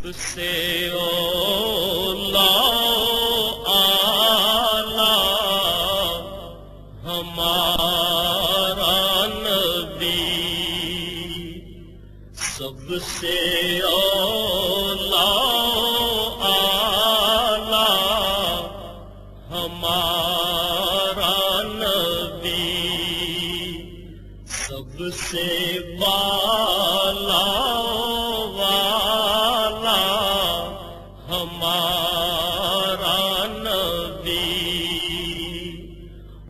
سے اولا آلہ ہمارا نبی، سب سے اولا آلہ ہمارا نبی، سب سے والا ہمارا نبی،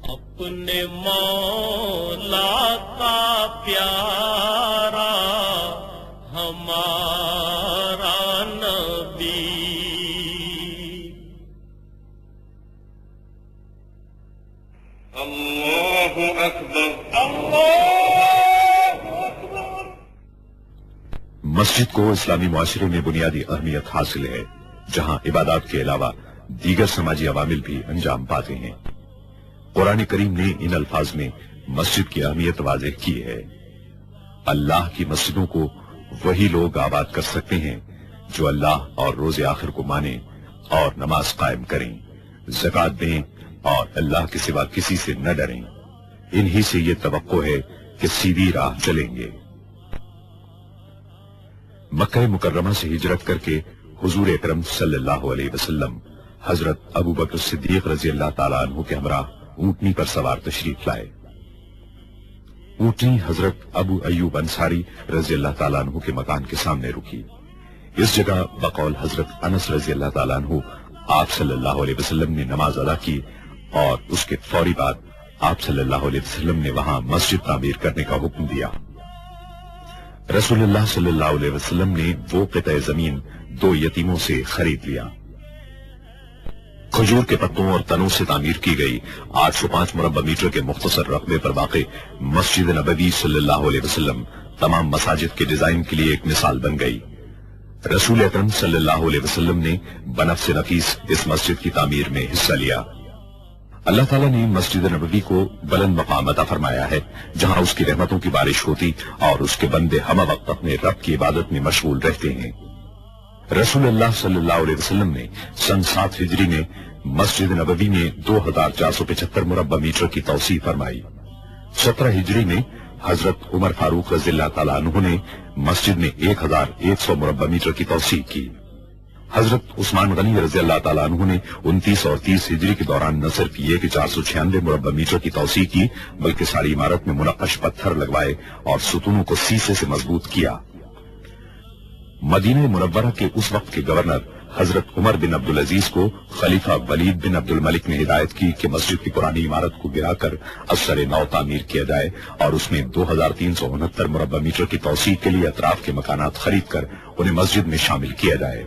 اپنے مولا کا پیارا ہمارا نبی۔ اللہ اکبر، اللہ اکبر۔ مسجد کو اسلامی معاشرے میں بنیادی اہمیت حاصل ہے، جہاں عبادات کے علاوہ دیگر سماجی عوامل بھی انجام پاتے ہیں۔ قرآن کریم نے ان الفاظ میں مسجد کی اہمیت واضح کی ہے۔ اللہ کی مسجدوں کو وہی لوگ آباد کر سکتے ہیں جو اللہ اور روز آخر کو مانیں اور نماز قائم کریں، زکوٰۃ دیں اور اللہ کے سوا کسی سے نہ ڈریں۔ انہی سے یہ توقع ہے کہ سیدھی راہ چلیں گے۔ مکہ مکرمہ سے ہجرت کر کے حضور اکرم صلی اللہ علیہ وسلم حضرت ابو بکر صدیق رضی اللہ تعالیٰ عنہ کے ہمراہ اونٹنی پر سوار تشریف لائے۔ اونٹنی حضرت ابو ایوب انصاری رضی اللہ تعالیٰ عنہ کے مکان کے سامنے رکی۔ اس جگہ بقول حضرت انس رضی اللہ تعالیٰ عنہ آپ صلی اللہ علیہ وسلم نے نماز ادا کی، اور اس کے فوری بعد آپ صلی اللہ علیہ وسلم نے وہاں مسجد تعمیر کرنے کا حکم دیا۔ رسول اللہ صلی اللہ علیہ وسلم نے وہ قطع زمین 2 یتیموں سے خرید لیا۔ کھجور کے پتوں اور تنوں سے تعمیر کی گئی 805 مربع میٹر کے مختصر رقبے پر واقع مسجد نبوی صلی اللہ علیہ وسلم تمام مساجد کے ڈیزائن کے لیے ایک مثال بن گئی۔ رسول اکرم صلی اللہ علیہ وسلم نے بنفس نفیس اس مسجد کی تعمیر میں حصہ لیا۔ اللہ تعالیٰ نے مسجد نبوی کو بلند مقام عطا فرمایا ہے، جہاں اس کی رحمتوں کی بارش ہوتی اور اس کے بندے ہمہ وقت اپنے رب کی عبادت میں مشغول رہتے ہیں۔ رسول اللہ صلی اللہ علیہ وسلم نے سن 7 ہجری میں مسجد نبوی میں 2475 مربع میٹر کی توسیع فرمائی۔ 17 ہجری میں حضرت عمر فاروق رضی اللہ تعالیٰ عنہ نے مسجد میں 1100 مربع میٹر کی توسیع کی۔ حضرت عثمان غنی رضی اللہ تعالیٰ عنہ نے 29 اور 30 ہجری کے دوران نہ صرف یہ کہ 496 مربع میٹر کی توسیع کی، بلکہ ساری عمارت میں منقش پتھر لگوائے اور ستونوں کو سیسے سے مضبوط کیا۔ مدینہ منورہ کے اس وقت کے گورنر حضرت عمر بن عبدالعزیز کو خلیفہ ولید بن عبد الملک نے ہدایت کی کہ مسجد کی پرانی عمارت کو گرا کر اثر نو تعمیر کیا جائے اور اس میں 2369 مربع میٹر کی توسیع کے لیے اطراف کے مکانات خرید کر انہیں مسجد میں شامل کیا جائے۔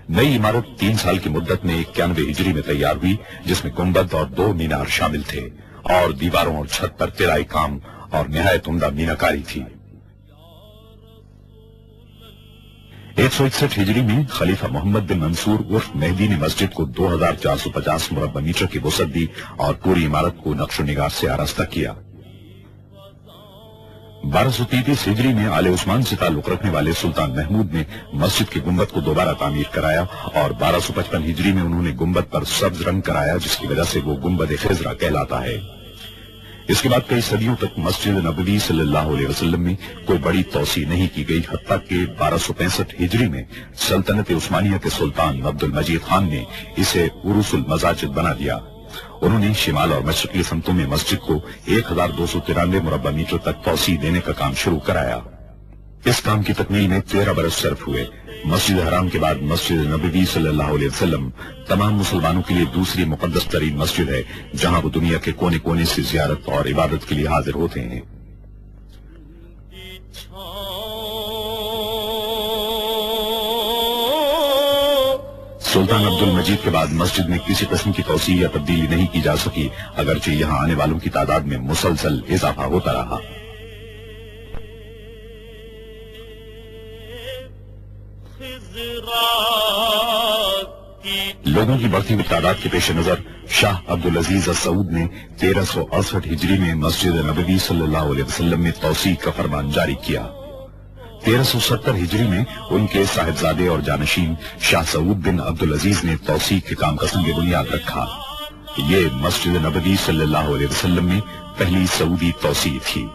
نئی عمارت 3 سال کی مدت میں 91 ہجری میں تیار ہوئی، جس میں گنبد اور 2 مینار شامل تھے اور دیواروں اور چھت پر طلائی کام اور نہایت عمدہ میناکاری تھی۔ 161 ہجری میں خلیفہ محمد بن منصور عرف مہدی نے مسجد کو 2450 مربع میٹر کی وسعت دی اور پوری عمارت کو نقش و نگار سے آراستہ کیا۔ 1233 ہجری میں آل عثمان سے تعلق رکھنے والے سلطان محمود نے مسجد کے گنبد کو دوبارہ تعمیر کرایا اور 1255 ہجری میں انہوں نے گنبد پر سبز رنگ کرایا، جس کی وجہ سے وہ گنبد خضرا کہلاتا ہے۔ اس کے بعد کئی صدیوں تک مسجد نبوی صلی اللہ علیہ وسلم میں کوئی بڑی توسیع نہیں کی گئی، حتیٰ کہ 1265 ہجری میں سلطنت عثمانیہ کے سلطان عبد المجید خان نے اسے عروس المساجد بنا دیا۔ انہوں نے شمال اور مشرقی سمتوں میں مسجد کو 1293 مربع میٹر تک توسیع دینے کا کام شروع کرایا۔ اس کام کی تکمیل میں 13 برس صرف ہوئے۔ مسجد حرام کے بعد مسجد نبوی صلی اللہ علیہ وسلم تمام مسلمانوں کے لیے دوسری مقدس ترین مسجد ہے، جہاں وہ دنیا کے کونے کونے سے زیارت اور عبادت کے لیے حاضر ہوتے ہیں۔ سلطان عبد المجید کے بعد مسجد میں کسی قسم کی توسیع یا تبدیلی نہیں کی جا سکی، اگرچہ یہاں آنے والوں کی تعداد میں مسلسل اضافہ ہوتا رہا۔ لوگوں کی بڑھتی ہوئی تعداد کے پیش نظر شاہ عبدالعزیز السعود نے 1368 ہجری میں مسجد نبوی صلی اللہ علیہ وسلم میں توسیع کا فرمان جاری کیا۔ 1370 ہجری میں ان کے صاحبزادے اور جانشین شاہ سعود بن عبدالعزیز نے توسیع کے کام کا سنگ بنیاد رکھا۔ یہ مسجد نبوی صلی اللہ علیہ وسلم میں پہلی سعودی توسیع تھی۔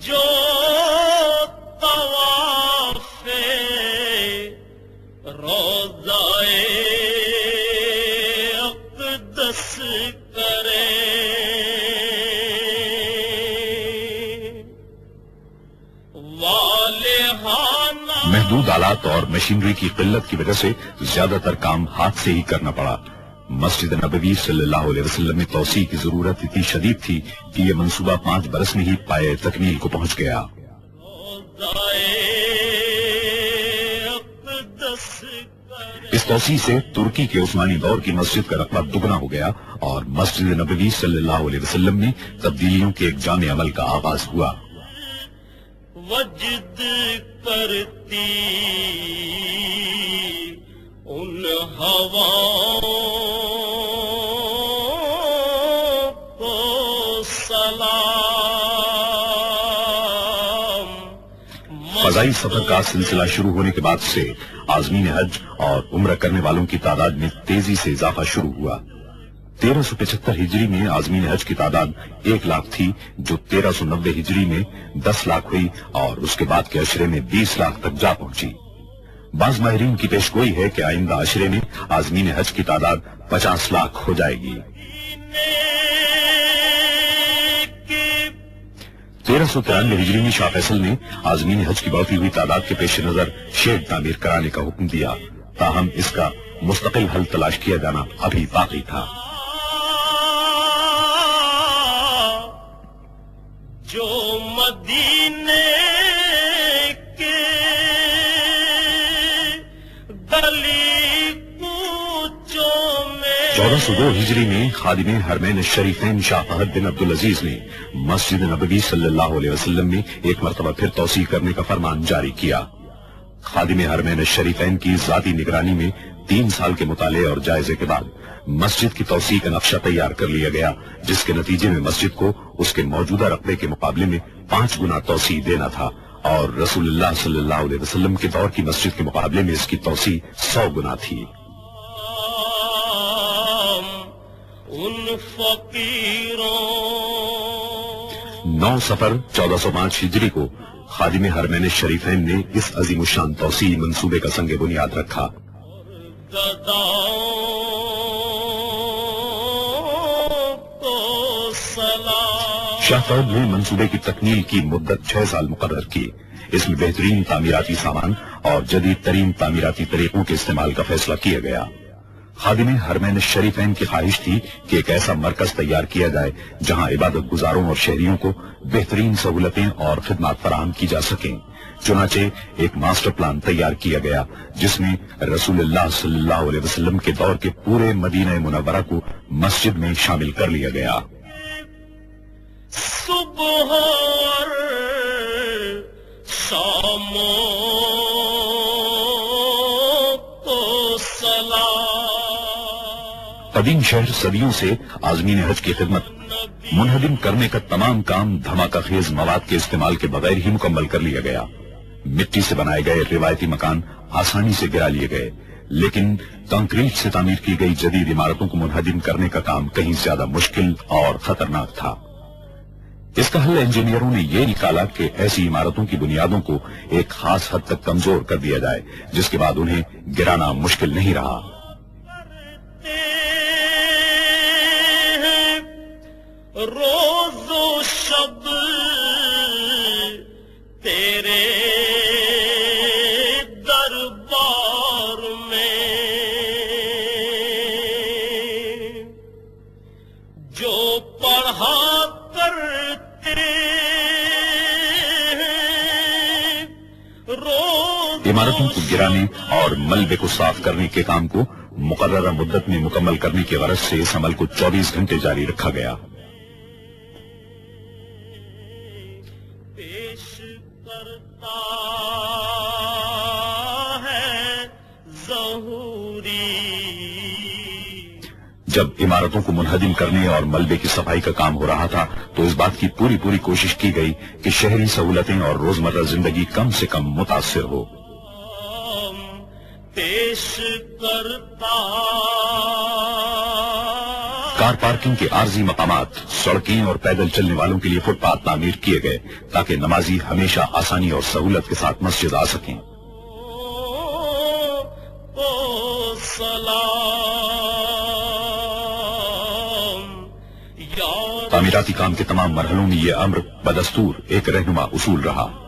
جو طواف روضۂ اقدس کرے، محدود آلات اور مشینری کی قلت کی وجہ سے زیادہ تر کام ہاتھ سے ہی کرنا پڑا۔ مسجد نبوی صلی اللہ علیہ وسلم میں توسیع کی ضرورت اتنی شدید تھی کہ یہ منصوبہ 5 برس میں ہی پائے تکمیل کو پہنچ گیا۔ اس توسیع سے ترکی کے عثمانی دور کی مسجد کا رقبہ دگنا ہو گیا اور مسجد نبوی صلی اللہ علیہ وسلم میں تبدیلیوں کے ایک جامع عمل کا آغاز ہوا۔ وجد کرتی ان ہواؤں کو سلام۔ فضائی سفر کا سلسلہ شروع ہونے کے بعد سے عازمین حج اور عمرہ کرنے والوں کی تعداد میں تیزی سے اضافہ شروع ہوا۔ 1375 ہجری میں عازمین حج کی تعداد 1 لاکھ تھی، جو 1390 ہجری میں 10 لاکھ ہوئی اور اس کے بعد کے عشرے میں 20 لاکھ تک جا پہنچی۔ بعض ماہرین کی پیشگوئی ہے کہ آئندہ عشرے میں عازمین حج کی تعداد 50 لاکھ ہو جائے گی۔ 1393 ہجری میں شاہ فیصل نے عازمین حج کی بڑھتی ہوئی تعداد کے پیش نظر شیڈ تعمیر کرانے کا حکم دیا، تاہم اس کا مستقل حل تلاش کیا جانا ابھی باقی تھا۔ جو مدینے کے گلی کوچوں میں 1402 ہجری میں خادم حرمین الشریفین شاہ فہد بن عبدالعزیز نے مسجد نبوی صلی اللہ علیہ وسلم میں ایک مرتبہ پھر توسیع کرنے کا فرمان جاری کیا۔ خادم حرمین الشریفین کی ذاتی نگرانی میں 3 سال کے مطالعے اور جائزے کے بعد مسجد کی توسیع کا نقشہ تیار کر لیا گیا، جس کے نتیجے میں مسجد کو اس کے موجودہ رقبے کے مقابلے میں 5 گنا توسیع دینا تھا، اور رسول اللہ صلی اللہ علیہ وسلم کے دور کی مسجد کے مقابلے میں اس کی توسیع 100 گنا تھی۔ ان فقیروں 9 صفر 1405 ہجری کو خادم حرمین الشریفین نے اس عظیم الشان توسیع منصوبے کا سنگ بنیاد رکھا۔ گداؤں کو سلام۔ شاہ فہد نے منصوبے کی تکمیل کی مدت 6 سال مقرر کی۔ اس میں بہترین تعمیراتی سامان اور جدید ترین تعمیراتی طریقوں کے استعمال کا فیصلہ کیا گیا۔ خادم حرمین الشریفین کی خواہش تھی کہ ایک ایسا مرکز تیار کیا جائے جہاں عبادت گزاروں اور شہریوں کو بہترین سہولتیں اور خدمات فراہم کی جا سکیں۔ چنانچہ ایک ماسٹر پلان تیار کیا گیا جس میں رسول اللہ صلی اللہ علیہ وسلم کے دور کے پورے مدینہ منورہ کو مسجد میں شامل کر لیا گیا۔ صبح اور شاموں کو سلام۔ قدیم شہر صدیوں سے عازمین حج کی خدمت منہدم کرنے کا تمام کام دھماکہ خیز مواد کے استعمال کے بغیر ہی مکمل کر لیا گیا۔ مٹی سے بنائے گئے روایتی مکان آسانی سے گرا لیے گئے، لیکن کنکریٹ سے تعمیر کی گئی جدید عمارتوں کو منہدم کرنے کا کام کہیں زیادہ مشکل اور خطرناک تھا۔ اس کا حل انجینئروں نے یہ نکالا کہ ایسی عمارتوں کی بنیادوں کو ایک خاص حد تک کمزور کر دیا جائے، جس کے بعد انہیں گرانا مشکل نہیں رہا۔ روز و شب تیرے دربار میں جو پڑھا کرتے روز عمارتوں کو گرانے اور ملبے کو صاف کرنے کے کام کو مقررہ مدت میں مکمل کرنے کی غرض سے اس عمل کو 24 گھنٹے جاری رکھا گیا۔ جب عمارتوں کو منہدم کرنے اور ملبے کی صفائی کا کام ہو رہا تھا تو اس بات کی پوری کوشش کی گئی کہ شہری سہولتیں اور روزمرہ زندگی کم سے کم متاثر ہو۔ پیش کرتا کار پارکنگ کے عارضی مقامات، سڑکیں اور پیدل چلنے والوں کے لیے فٹ پاتھ تعمیر کیے گئے تاکہ نمازی ہمیشہ آسانی اور سہولت کے ساتھ مسجد آ سکیں۔ تعمیراتی کام کے تمام مرحلوں میں یہ امر بدستور ایک رہنما اصول رہا۔